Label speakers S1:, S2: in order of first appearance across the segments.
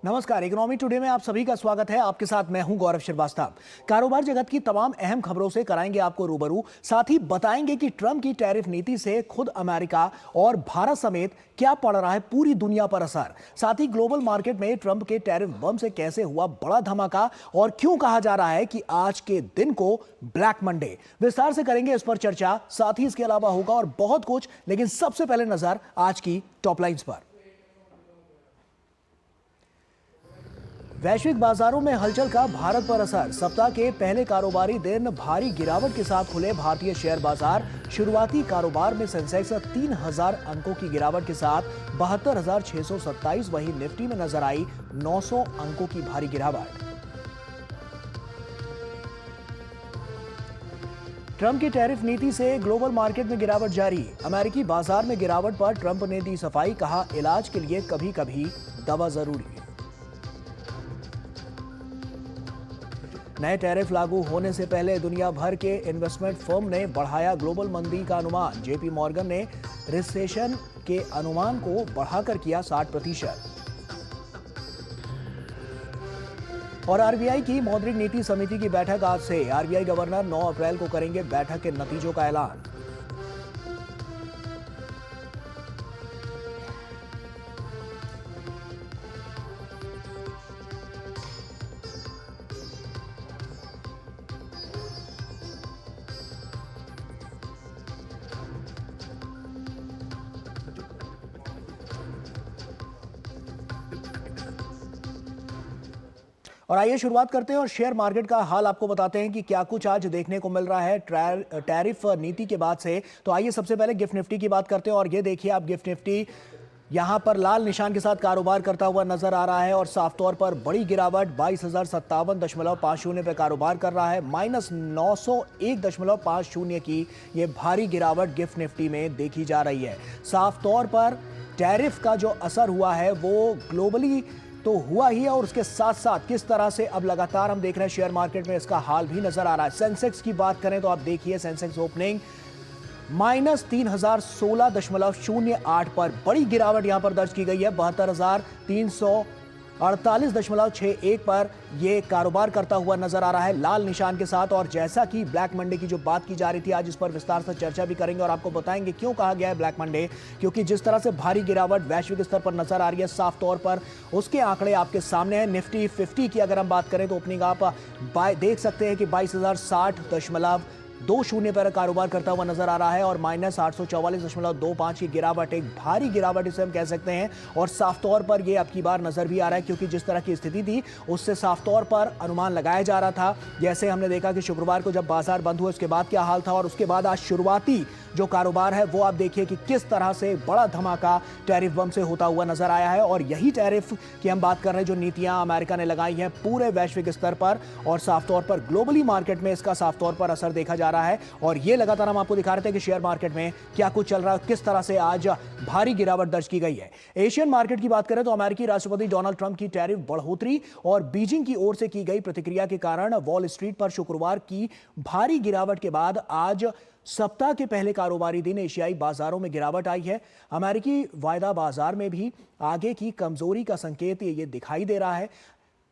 S1: नमस्कार, economy today में आप सभी का स्वागत है। आपके साथ मैं हूं गौरव श्रीवास्तव। कारोबार जगत की तमाम अहम खबरों से कराएंगे आपको रूबरू, साथ ही बताएंगे कि ट्रंप की टैरिफ नीति से खुद अमेरिका और भारत समेत क्या पड़ रहा है पूरी दुनिया पर असर। साथ ही ग्लोबल मार्केट में ट्रंप के टैरिफ बम से कैसे हुआ बड़ा धमाका और क्यों कहा जा रहा है कि आज के दिन को ब्लैक मंडे। विस्तार से करेंगे इस पर चर्चा, साथ ही इसके अलावा होगा और बहुत कुछ, लेकिन सबसे पहले नजर आज की टॉप लाइन्स पर। वैश्विक बाजारों में हलचल का भारत पर असर। सप्ताह के पहले कारोबारी दिन भारी गिरावट के साथ खुले भारतीय शेयर बाजार। शुरुआती कारोबार में सेंसेक्स 3000 अंकों की गिरावट के साथ 72,627, वहीं निफ्टी में नजर आई 900 अंकों की भारी गिरावट। ट्रंप की टैरिफ नीति से ग्लोबल मार्केट में गिरावट जारी। अमेरिकी बाजार में गिरावट पर ट्रंप ने दी सफाई, कहा इलाज के लिए कभी कभी दवा जरूरी है। नए टैरिफ लागू होने से पहले दुनिया भर के इन्वेस्टमेंट फर्म ने बढ़ाया ग्लोबल मंदी का अनुमान। जेपी मॉर्गन ने रिसेशन के अनुमान को बढ़ाकर किया 60%। और आरबीआई की मौद्रिक नीति समिति की बैठक आज से। आरबीआई गवर्नर 9 अप्रैल को करेंगे बैठक के नतीजों का ऐलान। और आइए शुरुआत करते हैं और शेयर मार्केट का हाल आपको बताते हैं कि क्या कुछ आज देखने को मिल रहा है टैरिफ नीति के बाद से। तो आइए सबसे पहले गिफ्ट निफ्टी की बात करते हैं और ये देखिए आप, गिफ्ट निफ्टी यहां पर लाल निशान के साथ कारोबार करता हुआ नजर आ रहा है और साफ तौर पर बड़ी गिरावट 22,057.50 पे कारोबार कर रहा है। -901.50 की ये भारी गिरावट गिफ्ट निफ्टी में देखी जा रही है। साफ तौर पर टैरिफ का जो असर हुआ है वो ग्लोबली तो हुआ ही है, और उसके साथ साथ किस तरह से अब लगातार हम देख रहे हैं शेयर मार्केट में इसका हाल भी नजर आ रहा है। सेंसेक्स की बात करें तो आप देखिए, सेंसेक्स ओपनिंग -3016.08 पर बड़ी गिरावट यहां पर दर्ज की गई है। 72,348.61 पर यह कारोबार करता हुआ नजर आ रहा है लाल निशान के साथ। और जैसा कि ब्लैक मंडे की जो बात की जा रही थी, आज इस पर विस्तार से चर्चा भी करेंगे और आपको बताएंगे क्यों कहा गया है ब्लैक मंडे। क्योंकि जिस तरह से भारी गिरावट वैश्विक स्तर पर नजर आ रही है, साफ तौर पर उसके आंकड़े आपके सामने हैं। निफ्टी 50 की अगर हम बात करें तो ओपनिंग आप देख सकते हैं कि 22,060.20 पर कारोबार करता हुआ नजर आ रहा है और -844.25 की गिरावट, एक भारी गिरावट इसे हम कह सकते हैं। और साफ तौर पर यह अब की बार नजर भी आ रहा है, क्योंकि जिस तरह की स्थिति थी उससे साफ तौर पर अनुमान लगाया जा रहा था। जैसे हमने देखा कि शुक्रवार को जब बाजार बंद हुए उसके बाद क्या हाल था, और उसके बाद आज शुरुआती जो कारोबार है वो आप देखिए कि किस तरह से बड़ा धमाका टैरिफ बम से होता हुआ नजर आया है। और यही टैरिफ की हम बात कर रहे हैं जो नीतियां अमेरिका ने लगाई हैं पूरे वैश्विक स्तर पर, और साफ तौर पर ग्लोबली मार्केट में इसका साफ तौर पर असर देखा जा रहा है। और ये लगातार हम आपको दिखा रहे थे कि शेयर मार्केट में क्या कुछ चल रहा है, किस तरह से आज भारी गिरावट दर्ज की गई है। एशियन मार्केट की बात करें तो अमेरिकी राष्ट्रपति डोनाल्ड ट्रंप की टैरिफ बढ़ोतरी और बीजिंग की ओर से की गई प्रतिक्रिया के कारण वॉल स्ट्रीट पर शुक्रवार की भारी गिरावट के बाद आज सप्ताह के पहले कारोबारी दिन एशियाई बाजारों में गिरावट आई है। अमेरिकी वायदा बाजार में भी आगे की कमजोरी का संकेत ये दिखाई दे रहा है।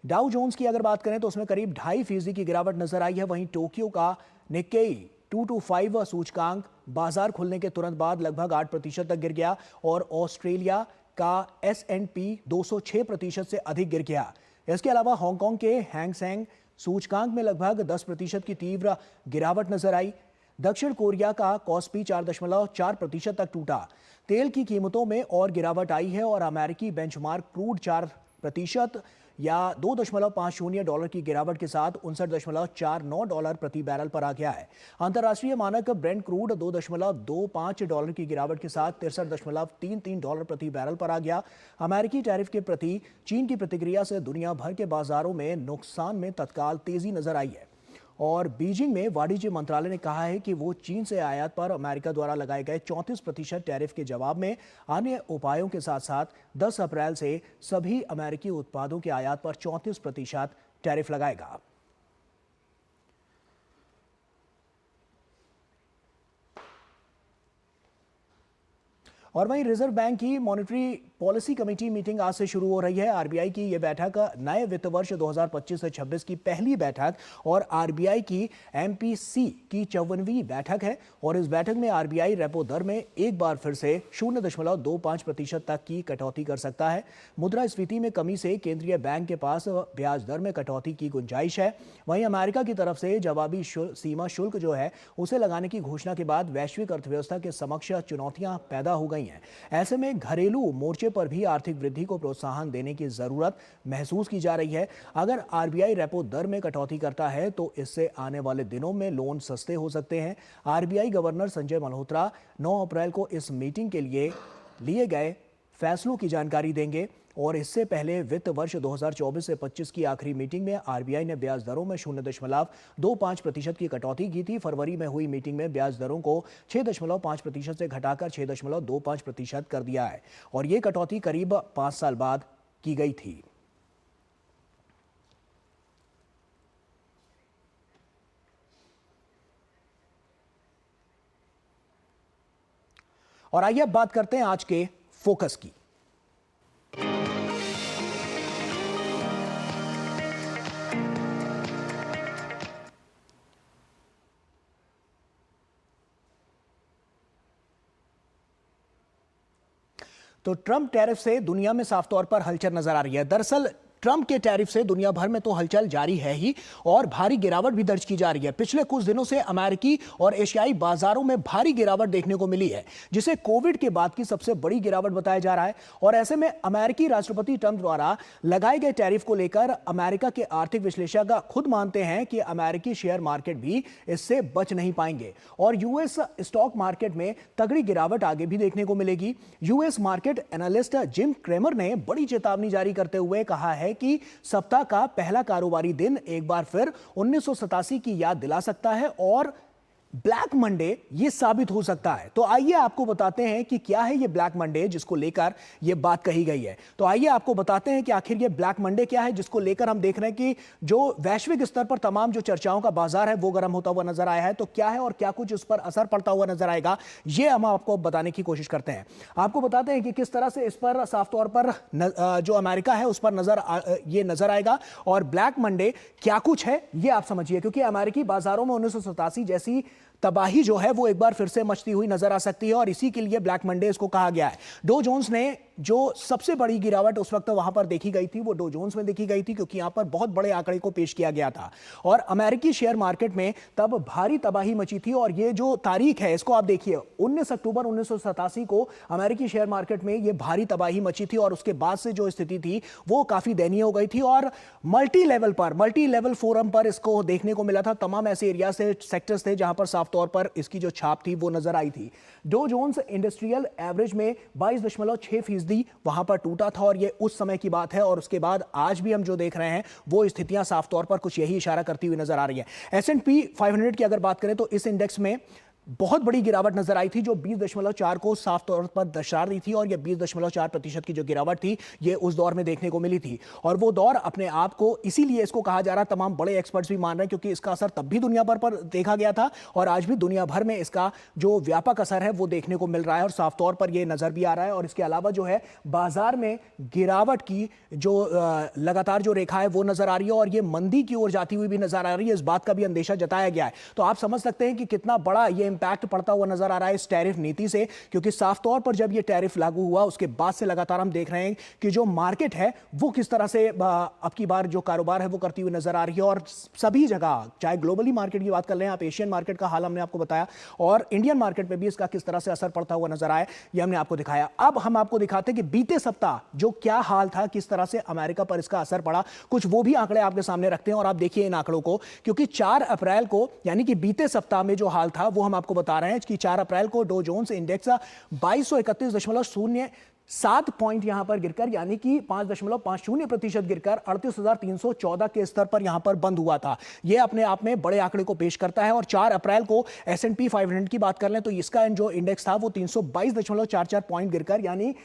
S1: डाउ जोन्स की अगर बात करें तो उसमें करीब 2.5% की गिरावट नजर आई है। वहीं टोक्यो का निक्केई 225 सूचकांक बाजार खुलने के तुरंत बाद लगभग 8% तक गिर गया, और ऑस्ट्रेलिया का S&P 206% से अधिक गिर गया। इसके अलावा हांगकांग के हैंग सेंग सूचकांक में लगभग 10% की तीव्र गिरावट नजर आई। दक्षिण कोरिया का कॉस्पी 4.4% तक टूटा। तेल की कीमतों में और गिरावट आई है और अमेरिकी बेंचमार्क क्रूड 4% या $2.50 की गिरावट के साथ $59.49 प्रति बैरल पर आ गया है। अंतर्राष्ट्रीय मानक ब्रेंट क्रूड $2.25 की गिरावट के साथ $63.33 प्रति बैरल पर आ गया। अमेरिकी टैरिफ के प्रति चीन की प्रतिक्रिया से दुनिया भर के बाजारों में नुकसान में तत्काल तेजी नजर आई है। और बीजिंग में वाणिज्य मंत्रालय ने कहा है कि वो चीन से आयात पर अमेरिका द्वारा लगाए गए 34% टैरिफ के जवाब में अन्य उपायों के साथ साथ 10 अप्रैल से सभी अमेरिकी उत्पादों के आयात पर 34% टैरिफ लगाएगा। और वहीं रिजर्व बैंक की मॉनेटरी पॉलिसी कमेटी मीटिंग आज से शुरू हो रही है। आरबीआई की यह बैठक नए वित्त वर्ष 2025 से 26 की पहली बैठक और आरबीआई की एमपीसी की 54वीं बैठक है। और इस बैठक में आरबीआई रेपो दर में एक बार फिर से 0.25% तक की कटौती कर सकता है। मुद्रास्फीति में कमी से केंद्रीय बैंक के पास ब्याज दर में कटौती की गुंजाइश है। वहीं अमेरिका की तरफ से जवाबी सीमा शुल्क जो है उसे लगाने की घोषणा के बाद वैश्विक अर्थव्यवस्था के समक्ष चुनौतियां पैदा हो गई हैं। ऐसे में घरेलू मोर्चे पर भी आर्थिक वृद्धि को प्रोत्साहन देने की जरूरत महसूस की जा रही है। अगर आरबीआई रेपो दर में कटौती करता है तो इससे आने वाले दिनों में लोन सस्ते हो सकते हैं। आरबीआई गवर्नर संजय मल्होत्रा 9 अप्रैल को इस मीटिंग के लिए गए फैसलों की जानकारी देंगे। और इससे पहले वित्त वर्ष 2024 से 25 की आखिरी मीटिंग में आरबीआई ने ब्याज दरों में 0.25% की कटौती की थी। फरवरी में हुई मीटिंग में ब्याज दरों को 6.5% से घटाकर 6.25% कर दिया है और ये कटौती करीब 5 साल बाद की गई थी। और आइए अब बात करते हैं आज के फोकस की। तो ट्रंप टैरिफ से दुनिया में साफ तौर पर हलचल नजर आ रही है। दरअसल ट्रंप के टैरिफ से दुनिया भर में तो हलचल जारी है ही और भारी गिरावट भी दर्ज की जा रही है। पिछले कुछ दिनों से अमेरिकी और एशियाई बाजारों में भारी गिरावट देखने को मिली है, जिसे कोविड के बाद की सबसे बड़ी गिरावट बताया जा रहा है। और ऐसे में अमेरिकी राष्ट्रपति ट्रंप द्वारा लगाए गए टैरिफ को लेकर अमेरिका के आर्थिक विश्लेषक खुद मानते हैं कि अमेरिकी शेयर मार्केट भी इससे बच नहीं पाएंगे और यूएस स्टॉक मार्केट में तगड़ी गिरावट आगे भी देखने को मिलेगी। US market analyst Jim Cramer ने बड़ी चेतावनी जारी करते हुए कहा है कि सप्ताह का पहला कारोबारी दिन एक बार फिर 1987 की याद दिला सकता है और ब्लैक मंडे ये साबित हो सकता है। तो आइए आपको बताते हैं कि क्या है ये ब्लैक मंडे जिसको लेकर ये बात कही गई है। तो आइए आपको बताते हैं कि आखिर ये ब्लैक मंडे क्या है जिसको लेकर हम देख रहे हैं कि जो वैश्विक स्तर पर तमाम जो चर्चाओं का बाजार है वो गर्म होता हुआ नजर आया है। तो क्या है और क्या कुछ उस पर असर पड़ता हुआ नजर आएगा, ये हम आपको बताने की कोशिश करते हैं। आपको बताते हैं कि किस तरह से इस पर साफ तौर पर जो अमेरिका है उस पर ये नजर आएगा और ब्लैक मंडे क्या कुछ है ये आप समझिए, क्योंकि अमेरिकी बाजारों में 1987 जैसी तबाही जो है वो एक बार फिर से मचती हुई नजर आ सकती है और इसी के लिए ब्लैक मंडे इसको कहा गया है। डो जोन्स ने जो सबसे बड़ी गिरावट उस वक्त वहां पर देखी गई थी वो डो जोन्स में देखी गई थी, क्योंकि यहां पर बहुत बड़े आंकड़े को पेश किया गया था और अमेरिकी शेयर मार्केट में तब भारी तबाही मची थी। और ये जो तारीख है इसको आप देखिए, 19 अक्टूबर 1987 को अमेरिकी शेयर मार्केट में ये भारी तबाही मची थी और उसके बाद से जो स्थिति थी वो काफी दयनीय हो गई थी और मल्टी लेवल फोरम पर इसको देखने को मिला था। तमाम ऐसे एरिया से सेक्टर्स थे जहां पर साफ तौर पर इसकी जो छाप थी वो नजर आई थी। डो जोन्स इंडस्ट्रियल एवरेज में 22.6% वहां पर टूटा था और ये उस समय की बात है। और उसके बाद आज भी हम जो देख रहे हैं वो स्थितियां साफ तौर पर कुछ यही इशारा करती हुई नजर आ रही है। S&P 500 की अगर बात करें तो इस इंडेक्स में बहुत बड़ी गिरावट नजर आई थी जो 20.4 को साफ तौर पर दर्शा रही थी और ये 20.4% की जो गिरावट थी ये उस दौर में देखने को मिली थी। और वो दौर अपने आप को इसीलिए इसको कहा जा रहा, तमाम बड़े एक्सपर्ट्स भी मान रहे हैं क्योंकि इसका असर तब भी दुनिया भर पर देखा गया था और आज भी दुनिया भर में इसका जो व्यापक असर है वो देखने को मिल रहा है और साफ तौर पर यह नजर भी आ रहा है। और इसके अलावा जो है बाजार में गिरावट की जो लगातार जो रेखा है वो नजर आ रही है और ये मंदी की ओर जाती हुई भी नजर आ रही है। इस बात का भी अंदेशा जताया गया है। तो आप समझ सकते हैं कि कितना बड़ा ये इंपैक्ट पड़ता हुआ नजर आ रहा है इस टैरिफ नीति से, क्योंकि साफ तौर पर जब ये टैरिफ लागू हुआ उसके बाद से लगातार हम देख रहे हैं कि जो मार्केट है वो किस तरह से अब की बार जो कारोबार है वो करती हुई नजर आ रही है। और सभी जगह, चाहे ग्लोबली मार्केट की बात कर लें आप, एशियन मार्केट का हाल हमने आपको बताया और इंडियन मार्केट में भी इसका किस तरह से असर पड़ता हुआ नजर आया ये हमने आपको दिखाया। अब हम आपको दिखाते हैं कि बीते सप्ताह जो क्या हाल था, किस तरह से अमेरिका पर इसका असर पड़ा, कुछ वो भी आंकड़े आपके सामने रखते हैं और आप देखिए इन आंकड़ों को, क्योंकि 4 अप्रैल को यानी कि बीते सप्ताह में जो हाल था वो हम आपको बता रहे हैं कि 4 अप्रैल को डो जोन्स इंडेक्स 2231.07 पॉइंट यहां पर गिरकर यानी कि 5.50% गिरकर 38,314 के स्तर पर यहां पर बंद हुआ था। यह अपने आप में बड़े आंकड़े को पेश करता है। और 4 अप्रैल को S&P 500 की बात कर लें तो इसका जो इंडेक्स था वो 322.44 पॉइंट गिरकर यानी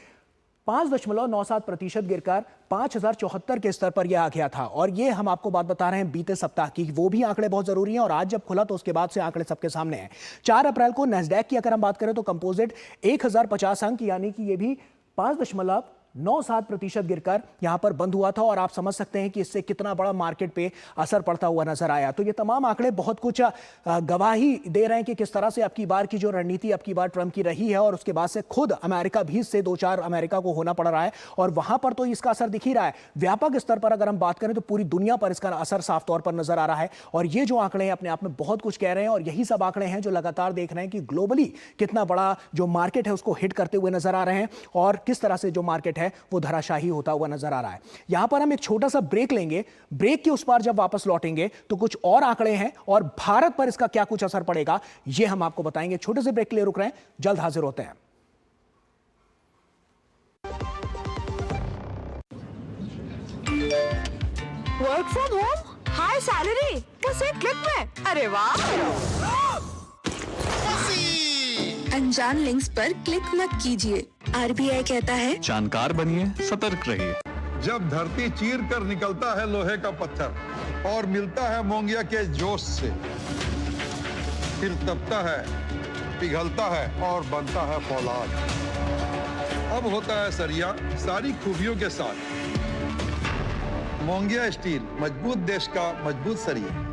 S1: 5.97% गिरकर 5074 के स्तर पर यह आ गया था। और ये हम आपको बात बता रहे हैं बीते सप्ताह की, वो भी आंकड़े बहुत जरूरी हैं और आज जब खुला तो उसके बाद से आंकड़े सबके सामने हैं। 4 अप्रैल को नैस्डैक की अगर हम बात करें तो कंपोजिट 1050 अंक यानी कि ये भी 5.97% गिरकर यहां पर बंद हुआ था। और आप समझ सकते हैं कि इससे कितना बड़ा मार्केट पे असर पड़ता हुआ नजर आया। तो ये तमाम आंकड़े बहुत कुछ गवाही दे रहे हैं कि किस तरह से आपकी बार की जो रणनीति आपकी बार ट्रंप की रही है, और उसके बाद से खुद अमेरिका भी इससे 2-4 अमेरिका को होना पड़ रहा है और वहां पर तो इसका असर दिख ही रहा है। व्यापक स्तर पर अगर हम बात करें तो पूरी दुनिया पर इसका असर साफ तौर पर नजर आ रहा है। और ये जो आंकड़े हैं अपने आप में बहुत कुछ कह रहे हैं और यही सब आंकड़े हैं जो लगातार देख रहे हैं कि ग्लोबली कितना बड़ा जो मार्केट है उसको हिट करते हुए नजर आ रहे हैं और किस तरह से जो मार्केट है वो धराशाही होता हुआ नजर आ रहा है। यहां पर हम एक छोटा सा ब्रेक लेंगे। ब्रेक के उस पार जब वापस लौटेंगे तो कुछ और आंकड़े हैं और भारत पर इसका क्या कुछ असर पड़ेगा ये हम आपको बताएंगे। छोटे से ब्रेक के लिए रुक रहे हैं, जल्द हाजिर होते हैं।
S2: Work from home, high salary, बस एक क्लिक में। अरे वाह! अनजान लिंक्स पर क्लिक मत कीजिए। आरबीआई कहता है
S3: जानकार बनिए, सतर्क रहिए।
S4: जब धरती चीर कर निकलता है लोहे का पत्थर और मिलता है मोंगिया के जोश से, फिर तपता है, पिघलता है और बनता है फौलाद। अब होता है सरिया सारी खूबियों के साथ। मोंगिया स्टील, मजबूत देश का मजबूत सरिया।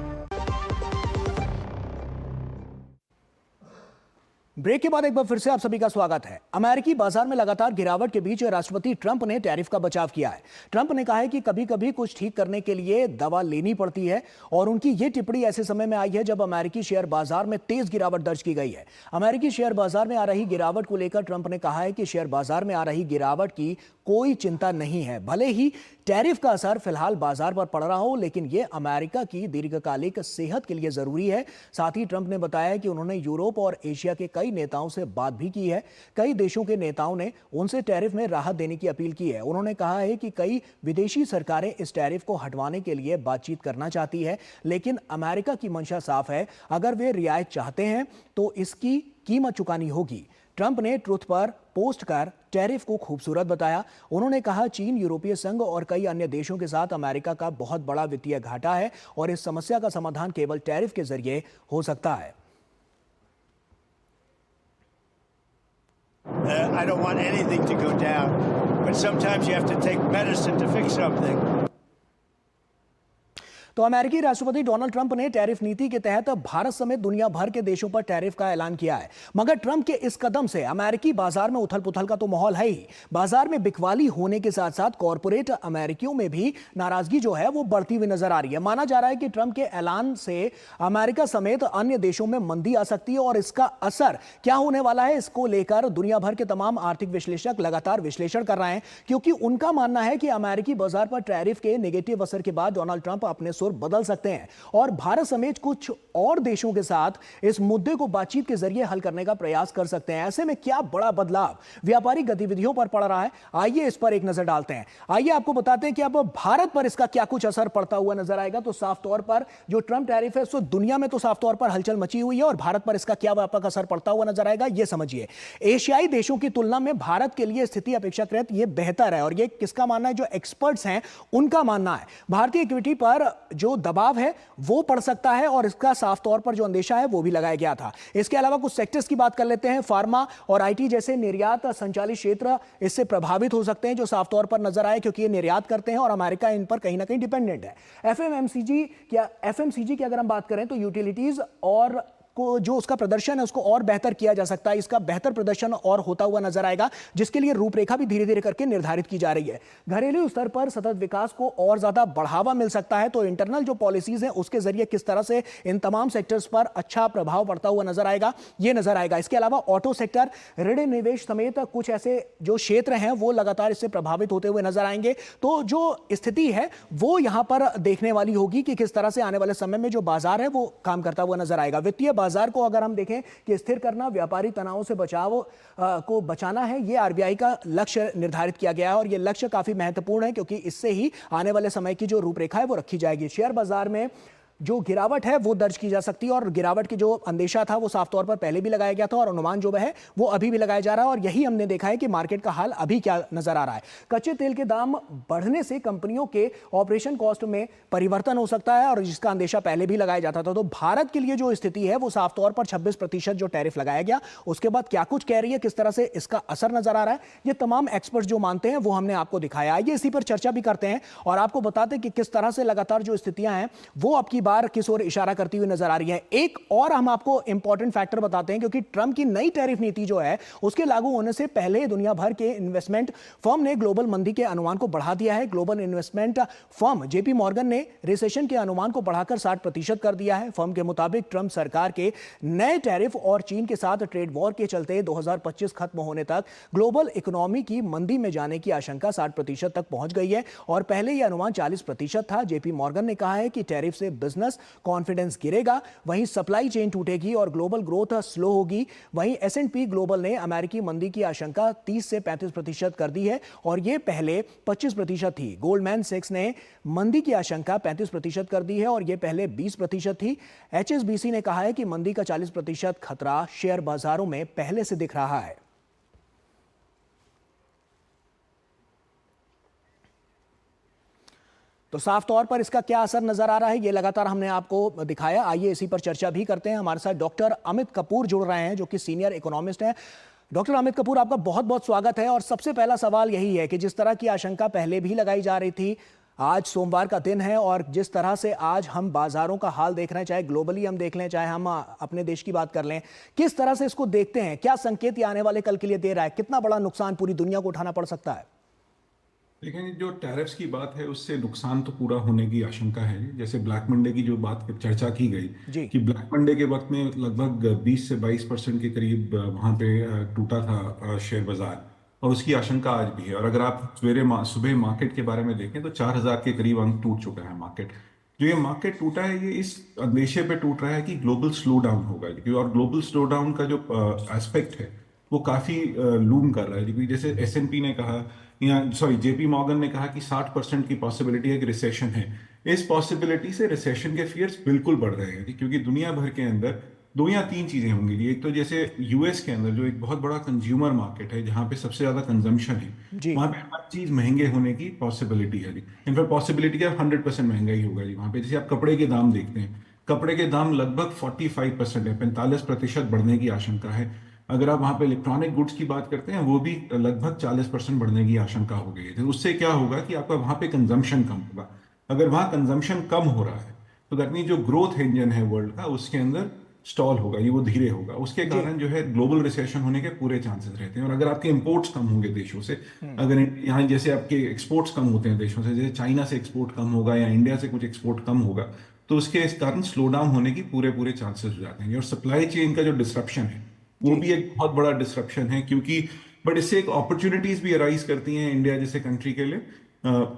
S1: ब्रेक के बाद एक बार फिर से आप सभी का स्वागत है। अमेरिकी बाजार में लगातार गिरावट के बीच राष्ट्रपति ट्रंप ने टैरिफ का बचाव किया है। ट्रंप ने कहा है कि कभी कभी कुछ ठीक करने के लिए दवा लेनी पड़ती है और उनकी यह टिप्पणी ऐसे समय में आई है जब अमेरिकी शेयर बाजार में तेज गिरावट दर्ज की गई है। अमेरिकी शेयर बाजार में आ रही गिरावट को लेकर ट्रंप ने कहा है कि शेयर बाजार में आ रही गिरावट की कोई चिंता नहीं है। भले ही टैरिफ का असर फिलहाल बाजार पर पड़ रहा हो, लेकिन यह अमेरिका की दीर्घकालिक सेहत के लिए जरूरी है। साथ ही ट्रंप ने बताया कि उन्होंने यूरोप और एशिया के कई नेताओं से बात भी की है। कई देशों के नेताओं ने उनसे टैरिफ में राहत देने की अपील की है। उन्होंने कहा है कि कई विदेशी सरकारें इस टैरिफ को हटवाने के लिए बातचीत करना चाहती है, लेकिन अमेरिका की मंशा साफ है। अगर वे रियायत चाहते हैं तो इसकी कीमत चुकानी होगी। ट्रंप ने ट्रुथ पर पोस्ट कर टैरिफ को खूबसूरत बताया। उन्होंने कहा चीन, यूरोपीय संघ और कई अन्य देशों के साथ अमेरिका का बहुत बड़ा वित्तीय घाटा है और इस समस्या का समाधान केवल टैरिफ के जरिए हो सकता है।
S5: I don't want anything to go down, but sometimes you have to take medicine to fix something.
S1: तो अमेरिकी राष्ट्रपति डोनाल्ड ट्रंप ने टैरिफ नीति के तहत भारत समेत दुनिया भर के देशों पर टैरिफ का ऐलान किया है। मगर ट्रंप के इस कदम से अमेरिकी बाजार में उथल पुथल का तो माहौल है ही। बाजार में बिकवाली होने के साथ साथ कॉर्पोरेट अमेरिकियों में भी नाराजगी जो है वो बढ़ती हुई नजर आ रही है। माना जा रहा है कि ट्रंप के ऐलान से अमेरिका समेत अन्य देशों में मंदी आ सकती है और इसका असर क्या होने वाला है, इसको लेकर दुनिया भर के तमाम आर्थिक विश्लेषक लगातार विश्लेषण कर रहे हैं, क्योंकि उनका मानना है कि अमेरिकी बाजार पर टैरिफ के नेगेटिव असर के बाद डोनाल्ड ट्रंप अपने सुर बदल सकते हैं और भारत समेत कुछ और देशों के साथ इस मुद्दे को बातचीत के जरिए हल करने का प्रयास कर सकते हैं। ऐसे में क्या बड़ा बदलाव व्यापारिक गतिविधियों पर पड़ रहा है, आइए इस पर एक नजर डालते हैं। आइए आपको बताते हैं कि अब भारत पर इसका क्या कुछ असर पड़ता हुआ नजर आएगा। तो साफ तौर पर जो ट्रंप टैरिफ है, दुनिया में तो साफ तौर पर हलचल मची हुई है और भारत पर इसका क्या व्यापक असर पड़ता हुआ नजर आएगा यह समझिए। एशियाई देशों की तुलना में भारत के लिए स्थिति अपेक्षाकृत यह बेहतर है और यह किसका मानना है, जो एक्सपर्ट्स हैं उनका मानना है। भारतीय इक्विटी पर जो दबाव है वो पड़ सकता है और इसका साफ तौर पर जो अंदेशा है वो भी लगाया गया था। इसके अलावा कुछ सेक्टर्स की बात कर लेते हैं। फार्मा और आईटी जैसे निर्यात संचालित क्षेत्र इससे प्रभावित हो सकते हैं, जो साफ तौर पर नजर आए, क्योंकि ये निर्यात करते हैं और अमेरिका इन पर कहीं ना कहीं डिपेंडेंट है। एफएमसीजी की अगर हम बात करें तो यूटिलिटीज और को जो उसका प्रदर्शन है उसको और बेहतर किया जा सकता है। इसका बेहतर प्रदर्शन और होता हुआ नजर आएगा, जिसके लिए रूपरेखा भी धीरे धीरे करके निर्धारित की जा रही है। घरेलू स्तर पर सतत विकास को और ज्यादा बढ़ावा मिल सकता है, तो इंटरनल जो पॉलिसीज हैं उसके जरिए किस तरह से इन तमाम सेक्टर्स पर अच्छा प्रभाव पड़ता हुआ नजर आएगा, ये नजर आएगा। इसके अलावा ऑटो सेक्टर, ऋण निवेश समेत कुछ ऐसे जो क्षेत्र हैं वो लगातार इससे प्रभावित होते हुए नजर आएंगे। तो जो स्थिति है वो यहां पर देखने वाली होगी कि किस तरह से आने वाले समय में जो बाजार है वो काम करता हुआ नजर आएगा। वित्तीय बाजार को अगर हम देखें कि स्थिर करना, व्यापारी तनावों से बचाव को बचाना है, यह आरबीआई का लक्ष्य निर्धारित किया गया है और यह लक्ष्य काफी महत्वपूर्ण है, क्योंकि इससे ही आने वाले समय की जो रूपरेखा है वो रखी जाएगी। शेयर बाजार में जो गिरावट है वो दर्ज की जा सकती है और गिरावट की जो अंदेशा था वो साफ तौर पर पहले भी लगाया गया था और अनुमान जो है वो अभी भी लगाया जा रहा है और यही हमने देखा है कि मार्केट का हाल अभी क्या नजर आ रहा है। कच्चे तेल के दाम बढ़ने से कंपनियों के ऑपरेशन कॉस्ट में परिवर्तन हो सकता है और जिसका अंदेशा पहले भी लगाया जाता था। तो भारत के लिए जो स्थिति है वो साफ तौर पर 26% जो टैरिफ लगाया गया उसके बाद क्या कुछ कह रही है, किस तरह से इसका असर नजर आ रहा है, ये तमाम एक्सपर्ट्स जो मानते हैं वो हमने आपको दिखाया। आइए इसी पर चर्चा भी करते हैं और आपको बताते हैं कि किस तरह से लगातार जो स्थितियां हैं वो अब की बार किस ओर इशारा करती हुई नजर आ रही है। एक और हम आपको इंपॉर्टेंट फैक्टर बताते हैं क्योंकि ट्रंप की नई टैरिफ नीति जो है उसके लागू होने से पहले दुनिया भर के इन्वेस्टमेंट फर्म ने ग्लोबल मंदी के अनुमान को बढ़ा दिया है। Global investment firm JP Morgan ने रिसेशन के अनुमान को बढ़ाकर 60% कर दिया है। फर्म के मुताबिक ट्रंप सरकार के नए टैरिफ और चीन के साथ ट्रेड वॉर के चलते 2025 खत्म होने तक ग्लोबल इकोनॉमी की मंदी में जाने की आशंका 60% तक पहुंच गई है और पहले यह अनुमान 40% था। जेपी मॉर्गन ने कहा है कि टैरिफ से बिजनेस कॉन्फिडेंस गिरेगा, वहीं सप्लाई चेन टूटेगी और ग्लोबल ग्रोथ स्लो होगी। वहीं S&P ग्लोबल ने अमेरिकी मंदी की आशंका 30 से 35% कर दी है और यह पहले 25% थी। गोल्डमैन सैक्स ने मंदी की आशंका 35% कर दी है और यह पहले 20% थी। HSBC ने कहा है कि मंदी का 40% खतरा शेयर बाजारों में पहले से दिख रहा है। तो साफ तौर पर इसका क्या असर नजर आ रहा है ये लगातार हमने आपको दिखाया। आइए इसी पर चर्चा भी करते हैं। हमारे साथ डॉक्टर अमित कपूर जुड़ रहे हैं जो कि सीनियर इकोनॉमिस्ट हैं। डॉक्टर अमित कपूर, आपका बहुत बहुत स्वागत है और सबसे पहला सवाल यही है कि जिस तरह की आशंका पहले भी लगाई जा रही थी, आज सोमवार का दिन है और जिस तरह से आज हम बाजारों का हाल देख रहे हैं, चाहे ग्लोबली हम देख लें चाहे हम अपने देश की बात कर लें, किस तरह से इसको देखते हैं? क्या संकेत ये आने वाले कल के लिए दे रहा है? कितना बड़ा नुकसान पूरी दुनिया को उठाना पड़ सकता है?
S3: लेकिन जो टैरिफ्स की बात है उससे नुकसान तो पूरा होने की आशंका है। जैसे ब्लैक मंडे की जो बात चर्चा की गई कि ब्लैक मंडे के वक्त में लगभग 20 से 22% के करीब वहां पे टूटा था शेयर बाजार और उसकी आशंका आज भी है। और अगर आप सुबह मार्केट के बारे में देखें तो 4000 के करीब अंक टूट चुका है मार्केट। जो ये मार्केट टूटा है ये इस अंदेशे पे टूट रहा है कि ग्लोबल स्लो डाउन होगा और ग्लोबल स्लो डाउन का जो एस्पेक्ट है वो काफी लूम कर रहा है। क्योंकि जैसे S&P ने कहा जेपी मॉर्गन ने कहा कि 60% की पॉसिबिलिटी है कि रिसेशन है। इस पॉसिबिलिटी से रिसेशन के फियर्स बिल्कुल बढ़ रहे हैं क्योंकि दुनिया भर के अंदर 2 या 3 चीजें होंगी। एक तो जैसे यूएस के अंदर जो एक बहुत बड़ा कंज्यूमर मार्केट है जहां पे सबसे ज्यादा कंजम्पशन है, वहां पे हर चीज महंगे होने की पॉसिबिलिटी है। इनफैक्ट पॉसिबिलिटी क्या 100% महंगा ही होगा वहां पे। जैसे आप कपड़े के दाम देखते हैं, कपड़े के दाम लगभग 45% है, 45% बढ़ने की आशंका है। अगर आप वहां पे इलेक्ट्रॉनिक गुड्स की बात करते हैं वो भी लगभग 40% बढ़ने की आशंका हो गई है। तो उससे क्या होगा कि आपका वहां पे कंजम्पशन कम होगा। अगर वहां कंजम्पशन कम हो रहा है तो दैट मीन जो ग्रोथ इंजन है वर्ल्ड का उसके अंदर स्टॉल होगा, ये वो धीरे होगा। उसके कारण जो है ग्लोबल रिसेशन होने के पूरे चांसेस रहते हैं। और अगर आपके इंपोर्ट्स कम होंगे देशों से, अगर यहाँ जैसे आपके एक्सपोर्ट्स कम होते हैं देशों से, जैसे चाइना से एक्सपोर्ट कम होगा या इंडिया से कुछ एक्सपोर्ट कम होगा, तो उसके इस कारण स्लो डाउन होने की पूरे चांसेस हो जाते हैं। और सप्लाई चेन का जो डिस्ट्रप्शन है वो भी एक बहुत बड़ा डिस्ट्रप्शन है क्योंकि बट इससे एक अपॉर्चुनिटीज भी अराइज करती हैं इंडिया जैसे कंट्री के लिए।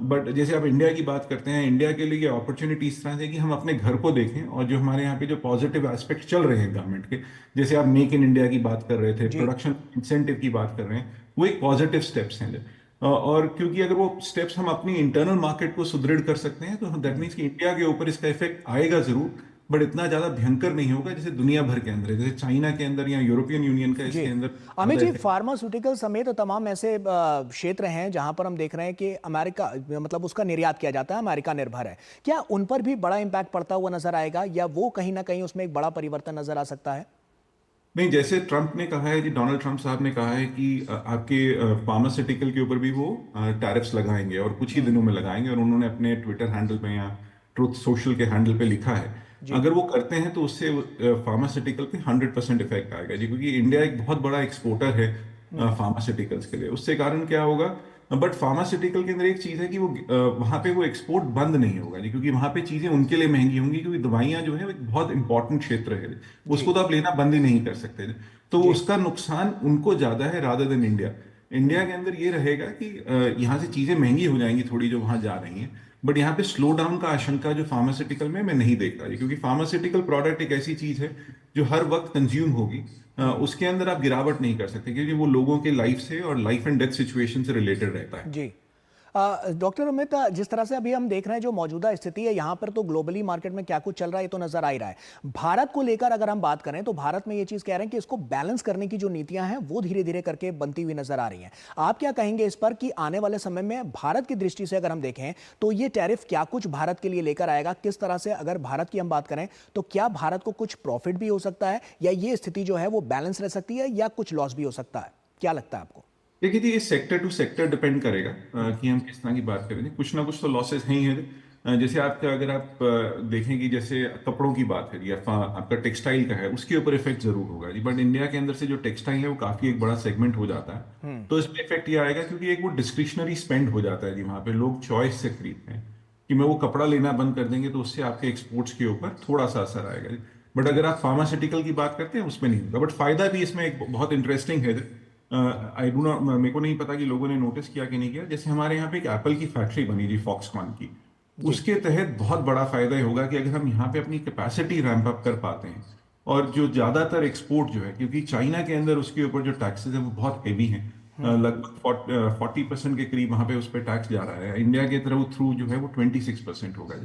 S3: बट जैसे आप इंडिया की बात करते हैं, इंडिया के लिए अपॉर्चुनिटी इस तरह से कि हम अपने घर को देखें और जो हमारे यहाँ पे जो पॉजिटिव एस्पेक्ट चल रहे हैं गवर्नमेंट के, जैसे आप मेक इन इंडिया की बात कर रहे थे, प्रोडक्शन इंसेंटिव की बात कर रहे हैं, वो एक पॉजिटिव स्टेप्स हैं। और क्योंकि अगर वो स्टेप्स हम अपनी इंटरनल मार्केट को सुदृढ़ कर सकते हैं तो दैट मीन्स कि इंडिया के ऊपर इसका इफेक्ट आएगा जरूर, बट इतना ज्यादा भयंकर नहीं होगा जैसे दुनिया भर के अंदर है, जैसे चाइना के अंदर या यूरोपियन यूनियन का इसके अंदर।
S1: अमित जी, फार्मास्यूटिकल समेत तमाम ऐसे क्षेत्र हैं जहां पर हम देख रहे हैं कि अमेरिका मतलब उसका निर्यात किया जाता है, अमेरिका निर्भर है। क्या उन पर भी बड़ा इंपैक्ट पड़ता हुआ नजर आएगा या वो कहीं ना कहीं उसमें एक बड़ा परिवर्तन नजर आ सकता है?
S3: नहीं, जैसे ट्रंप ने कहा है कि डोनाल्ड ट्रंप साहब ने कहा है कि आपके फार्मास्यूटिकल के ऊपर भी वो टैरिफ्स लगाएंगे और कुछ ही दिनों में लगाएंगे। और उन्होंने अपने ट्विटर हैंडल पे या ट्रुथ सोशल के हैंडल पे लिखा है अगर वो करते हैं तो उससे फार्मास्यूटिकल पे 100% इफेक्ट आएगा जी, क्योंकि इंडिया एक बहुत बड़ा एक्सपोर्टर है फार्मास्यूटिकल्स के लिए। उससे कारण क्या होगा, बट फार्मास्यूटिकल के अंदर एक चीज है कि वो वहां पे वो एक्सपोर्ट बंद नहीं होगा जी, क्योंकि वहां पे चीजें उनके लिए महंगी होंगी, क्योंकि दवाइयां जो है वो एक बहुत इंपॉर्टेंट क्षेत्र है, उसको तो आप लेना बंद ही नहीं कर सकते। तो उसका नुकसान उनको ज्यादा है रादर देन इंडिया। इंडिया के अंदर ये रहेगा कि यहाँ से चीजें महंगी हो जाएंगी थोड़ी जो वहां जा रही हैं, बट यहाँ पे स्लो डाउन का आशंका जो फार्मास्यूटिकल में मैं नहीं देख रहा, क्योंकि फार्मास्यूटिकल प्रोडक्ट एक ऐसी चीज है जो हर वक्त कंज्यूम होगी, उसके अंदर आप गिरावट नहीं कर सकते क्योंकि वो लोगों के लाइफ से और लाइफ एंड डेथ सिचुएशन से रिलेटेड रहता है।
S1: जी डॉक्टर अमित, जिस तरह से अभी हम देख रहे हैं जो मौजूदा स्थिति है यहाँ पर, तो ग्लोबली मार्केट में क्या कुछ चल रहा है ये तो नजर आ ही रहा है। भारत को लेकर अगर हम बात करें तो भारत में ये चीज कह रहे हैं कि इसको बैलेंस करने की जो नीतियां हैं वो धीरे धीरे करके बनती हुई नजर आ रही हैं। आप क्या कहेंगे इस पर कि आने वाले समय में भारत की दृष्टि से अगर हम देखें तो ये टैरिफ क्या कुछ भारत के लिए लेकर आएगा? किस तरह से, अगर भारत की हम बात करें तो क्या भारत को कुछ प्रॉफिट भी हो सकता है, या ये स्थिति जो है वो बैलेंस रह सकती है, या कुछ लॉस भी हो सकता है? क्या लगता है आपको?
S3: देखिए जी, ये सेक्टर टू सेक्टर डिपेंड करेगा कि हम किस तरह की बात करेंगे। कुछ ना कुछ तो लॉसेस हैं ही हैं। जैसे आपका, अगर आप देखेंगे, जैसे कपड़ों की बात है या आपका टेक्सटाइल का है, उसके ऊपर इफेक्ट जरूर होगा जी। बट इंडिया के अंदर से जो टेक्सटाइल है वो काफी एक बड़ा सेगमेंट हो जाता है, तो इसमें इफेक्ट ये आएगा क्योंकि एक वो डिस्क्रिशनरी स्पेंड हो जाता है जी। वहां पे लोग चॉइस से खरीदते हैं कि मैं वो कपड़ा लेना बंद कर देंगे तो उससे आपके एक्सपोर्ट्स के ऊपर थोड़ा सा असर आएगा जी। बट अगर आप फार्मास्यूटिकल की बात करते हैं उसमें नहीं होगा। बट फायदा भी इसमें एक बहुत इंटरेस्टिंग है। आई डू नॉट, मेरे को नहीं पता कि लोगों ने नोटिस किया कि नहीं किया, जैसे हमारे यहाँ पे एक एप्पल की फैक्ट्री बनी थी फॉक्सकॉन की, उसके तहत बहुत बड़ा फायदा होगा कि अगर हम यहाँ पे अपनी कैपेसिटी रैंप अप कर पाते हैं, और जो ज्यादातर एक्सपोर्ट जो है, क्योंकि चाइना के अंदर उसके ऊपर जो टैक्सेस है वो बहुत हेवी हैं, लगभग 40% के करीब वहां पे उस पर टैक्स जा रहा है। इंडिया के थ्रू जो है वो 26% होगा।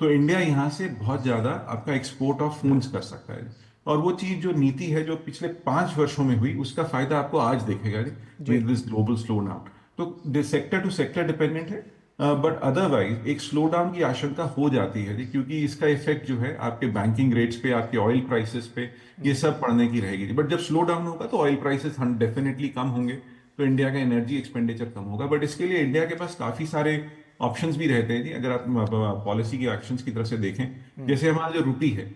S3: तो इंडिया यहाँ से बहुत ज्यादा आपका एक्सपोर्ट ऑफ फोन्स कर सकता है, और वो चीज जो नीति है जो पिछले 5 वर्षों में हुई, उसका फायदा आपको आज देखेगा with this global slow down. तो सेक्टर टू सेक्टर डिपेंडेंट है, बट अदरवाइज एक स्लो डाउन की आशंका हो जाती है जी, क्योंकि इसका इफेक्ट जो है आपके बैंकिंग रेट्स पे, आपके ऑयल प्राइसेस पे, ये सब पड़ने की रहेगी। बट जब स्लो डाउन होगा तो ऑयल प्राइसेस डेफिनेटली कम होंगे, तो इंडिया का एनर्जी एक्सपेंडिचर कम होगा। बट इसके लिए इंडिया के पास काफी सारे ऑप्शंस भी रहते हैं जी, अगर आप पॉलिसी के एक्शंस की तरफ से देखें। जैसे हमारा जो रुपी है,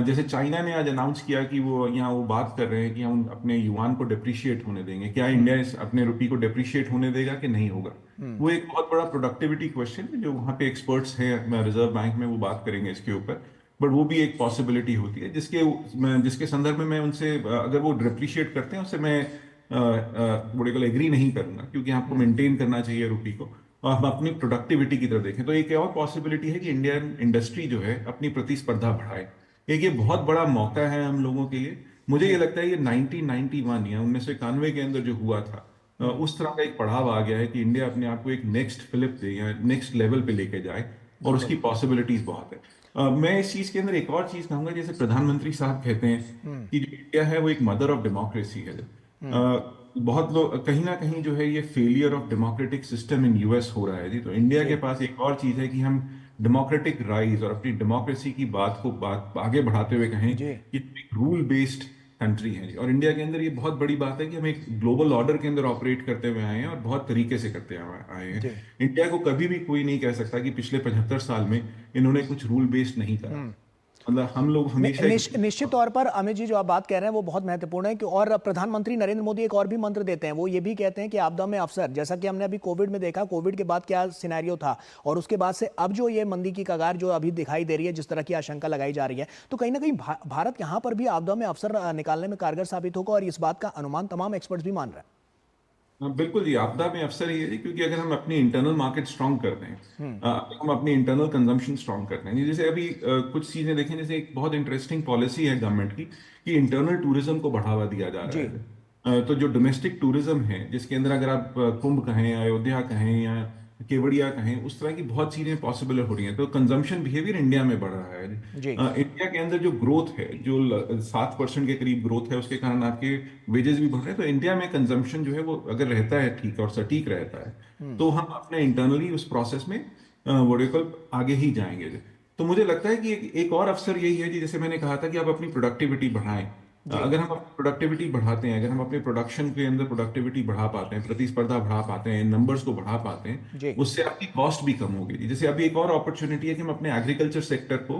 S3: जैसे चाइना ने आज अनाउंस किया कि वो यहाँ वो बात कर रहे हैं कि हम अपने युआन को डिप्रिशिएट होने देंगे। क्या इंडिया अपने रुपी को डिप्रिशिएट होने देगा कि नहीं होगा? वो एक बहुत बड़ा प्रोडक्टिविटी क्वेश्चन है, जो वहाँ पे एक्सपर्ट्स हैं रिजर्व बैंक में, वो बात करेंगे इसके ऊपर। बट वो भी एक पॉसिबिलिटी होती है जिसके संदर्भ में मैं उनसे, अगर वो डिप्रिशिएट करते हैं उससे मैं बड़े एग्री नहीं करूंगा, क्योंकि आपको मेंटेन करना चाहिए रुपी को, और हम अपनी प्रोडक्टिविटी की तरफ देखें। तो एक और पॉसिबिलिटी है कि इंडियन इंडस्ट्री जो है अपनी प्रतिस्पर्धा बढ़ाए। एक ये बहुत बड़ा मौका है हम लोगों के लिए। मुझे ये लगता है ये 1991 या 1991 के अंदर जो हुआ था, उस तरह का एक पड़ाव आ गया है कि इंडिया अपने आप को एक नेक्स्ट फिलिप दे या नेक्स्ट लेवल पे लेके जाए, और उसकी पॉसिबिलिटीज बहुत है। मैं इस चीज के अंदर एक और चीज कहूंगा, जैसे प्रधानमंत्री साहब कहते हैं कि जो इंडिया है वो एक मदर ऑफ डेमोक्रेसी है। बहुत लोग कहीं ना कहीं जो है ये failure of democratic system in US हो रहा है जी। तो इंडिया के पास एक और चीज है कि हम डेमोक्रेटिक राइज और अपनी डेमोक्रेसी की बात आगे बढ़ाते हुए कहें कि एक रूल बेस्ड कंट्री है जी। और इंडिया के अंदर ये बहुत बड़ी बात है कि हम एक ग्लोबल ऑर्डर के अंदर ऑपरेट करते हुए आए हैं, और बहुत तरीके से करते आए हैं। इंडिया को कभी भी कोई नहीं कह सकता कि पिछले 75 साल में इन्होंने कुछ रूल बेस्ड नहीं करा। मतलब हम लोग हमेशा
S1: निश्चित तौर पर अमित जी जो आप बात कह रहे हैं वो बहुत महत्वपूर्ण है कि, और प्रधानमंत्री नरेंद्र मोदी एक और भी मंत्र देते हैं, वो ये भी कहते हैं कि आपदा में अवसर। जैसा कि हमने अभी कोविड में देखा, कोविड के बाद क्या सिनेरियो था, और उसके बाद से अब जो ये मंदी की कगार जो अभी दिखाई दे रही है, जिस तरह की आशंका लगाई जा रही है, तो कहीं ना कहीं भारत यहाँ पर भी आपदा में अवसर निकालने में कारगर साबित होगा, और इस बात का अनुमान तमाम एक्सपर्ट्स भी मान रहे हैं।
S3: बिल्कुल जी, आपदा में अवसर ही है, क्योंकि अगर हम अपनी इंटरनल मार्केट स्ट्रांग कर दें, हम अपनी इंटरनल कंजम्पशन स्ट्रांग कर दें। जैसे अभी कुछ चीजें देखें, जैसे एक बहुत इंटरेस्टिंग पॉलिसी है गवर्नमेंट की कि इंटरनल टूरिज्म को बढ़ावा दिया जा रहा है। तो जो डोमेस्टिक टूरिज्म है, जिसके अंदर अगर आप कुंभ कहें, अयोध्या कहें या केवड़िया कहें, उस तरह की बहुत चीजें पॉसिबल हो रही हैं। तो कंजम्पशन बिहेवियर इंडिया में बढ़ रहा है। इंडिया के अंदर जो ग्रोथ है, जो 7% के करीब ग्रोथ है, उसके कारण आपके वेजेस भी बढ़ रहे हैं। तो इंडिया में कंजम्पशन जो है वो अगर रहता है ठीक और सटीक रहता है, तो हम अपने इंटरनली उस प्रोसेस में वर्टिकल आगे ही जाएंगे। तो मुझे लगता है कि एक और अवसर यही है, जैसे मैंने कहा था कि आप अपनी प्रोडक्टिविटी बढ़ाएं। अगर हम अपनी प्रोडक्टिविटी बढ़ाते हैं, अगर हम अपने प्रोडक्शन के अंदर प्रोडक्टिविटी बढ़ा पाते हैं, प्रतिस्पर्धा बढ़ा पाते हैं, नंबर्स को बढ़ा पाते हैं, उससे आपकी कॉस्ट भी कम होगी। जैसे अभी एक और अपॉर्चुनिटी है कि हम अपने एग्रीकल्चर सेक्टर को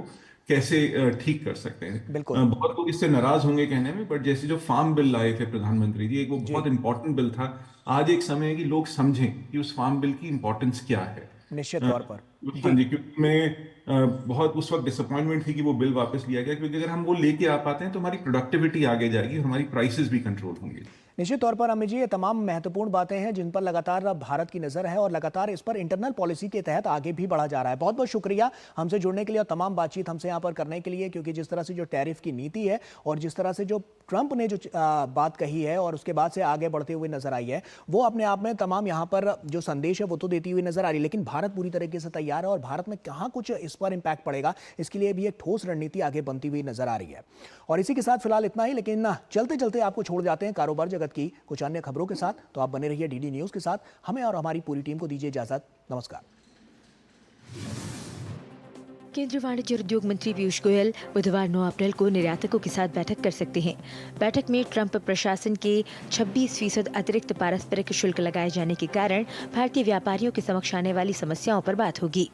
S3: कैसे ठीक कर सकते हैं। बहुत लोग इससे नाराज होंगे कहने में, बट जैसे जो फार्म बिल लाए थे प्रधानमंत्री जी, एक वो बहुत इंपॉर्टेंट बिल था। आज एक समय है कि लोग समझें कि उस फार्म बिल की इंपॉर्टेंस क्या है।
S1: निश्चित तौर पर
S3: हाँ जी, क्योंकि मैं बहुत उस वक्त डिसअपॉइंटमेंट थी कि वो बिल वापस लिया गया, क्योंकि अगर हम वो लेके आ पाते हैं तो हमारी प्रोडक्टिविटी आगे जाएगी और हमारी प्राइसेस भी कंट्रोल होंगे।
S1: निश्चित तौर पर अमित जी, ये तमाम महत्वपूर्ण बातें हैं जिन पर लगातार भारत की नजर है, और लगातार इस पर इंटरनल पॉलिसी के तहत आगे भी बढ़ा जा रहा है। बहुत बहुत शुक्रिया हमसे जुड़ने के लिए और तमाम बातचीत हमसे यहाँ पर करने के लिए, क्योंकि जिस तरह से जो टैरिफ की नीति है और जिस तरह से जो ट्रंप ने जो बात कही है और उसके बाद से आगे बढ़ते हुए नजर आई है, वो अपने आप में तमाम यहाँ पर जो संदेश है वो तो देती हुई नजर आ रही है, लेकिन भारत पूरी तरीके से तैयार है और भारत में कहाँ कुछ इस पर इम्पैक्ट पड़ेगा, इसके लिए भी एक ठोस रणनीति आगे बनती हुई नजर आ रही है। और इसी के साथ फिलहाल इतना ही, लेकिन चलते चलते आपको छोड़ जाते हैं कारोबार जगत की कुछ अन्य खबरों के साथ। तो आप बने रहिए डीडी न्यूज के साथ। हमें और हमारी पूरी टीम को दीजिए इजाजत। नमस्कार।
S6: केंद्रीय वाणिज्य और उद्योग मंत्री पीयूष गोयल बुधवार 9 अप्रैल को निर्यातकों के साथ बैठक कर सकते हैं। बैठक में ट्रंप प्रशासन के 26% अतिरिक्त पारस्परिक शुल्क लगाए जाने के कारण भारतीय व्यापारियों के समक्ष आने वाली समस्याओं पर बात होगी।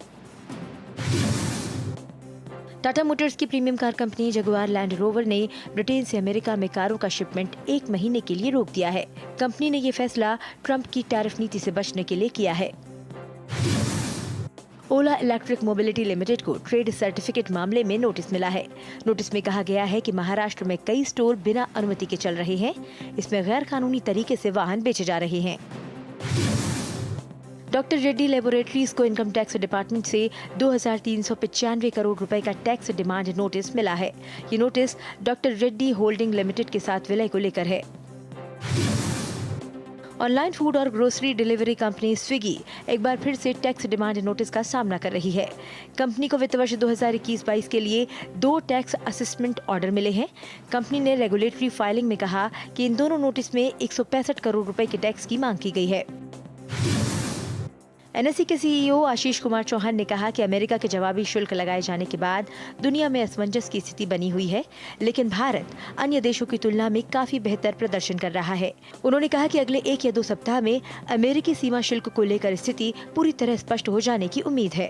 S6: टाटा मोटर्स की premium car company Jaguar land rover ने ब्रिटेन से अमेरिका में कारों का शिपमेंट 1 महीने के लिए रोक दिया है। कंपनी ने ये फैसला ट्रंप की टैरिफ नीति से बचने के लिए किया है। ओला इलेक्ट्रिक मोबिलिटी लिमिटेड को ट्रेड सर्टिफिकेट मामले में नोटिस मिला है। नोटिस में कहा गया है कि महाराष्ट्र में कई स्टोर बिना अनुमति के चल रहे हैं। इसमें गैर कानूनी तरीके से वाहन बेचे जा रहे हैं। डॉक्टर रेड्डी लेबोरेटरीज को इनकम टैक्स डिपार्टमेंट से 2,395 करोड़ रुपए का टैक्स डिमांड नोटिस मिला है। ये notice doctor Reddy holding limited के साथ विलय को लेकर है। ऑनलाइन फूड और ग्रोसरी डिलीवरी कंपनी स्विगी एक बार फिर से टैक्स डिमांड नोटिस का सामना कर रही है। कंपनी को वित्त वर्ष 2021-22 के लिए 2 टैक्स असेसमेंट ऑर्डर मिले हैं। कंपनी ने रेगुलेटरी फाइलिंग में कहा कि इन दोनों नोटिस में 165 करोड़ रुपए के टैक्स की मांग की गई है। एनएसई के सीईओ आशीष कुमार चौहान ने कहा कि अमेरिका के जवाबी शुल्क लगाए जाने के बाद दुनिया में असमंजस की स्थिति बनी हुई है, लेकिन भारत अन्य देशों की तुलना में काफी बेहतर प्रदर्शन कर रहा है। उन्होंने कहा कि अगले 1 या 2 सप्ताह में अमेरिकी सीमा शुल्क को लेकर स्थिति पूरी तरह स्पष्ट हो जाने की उम्मीद है।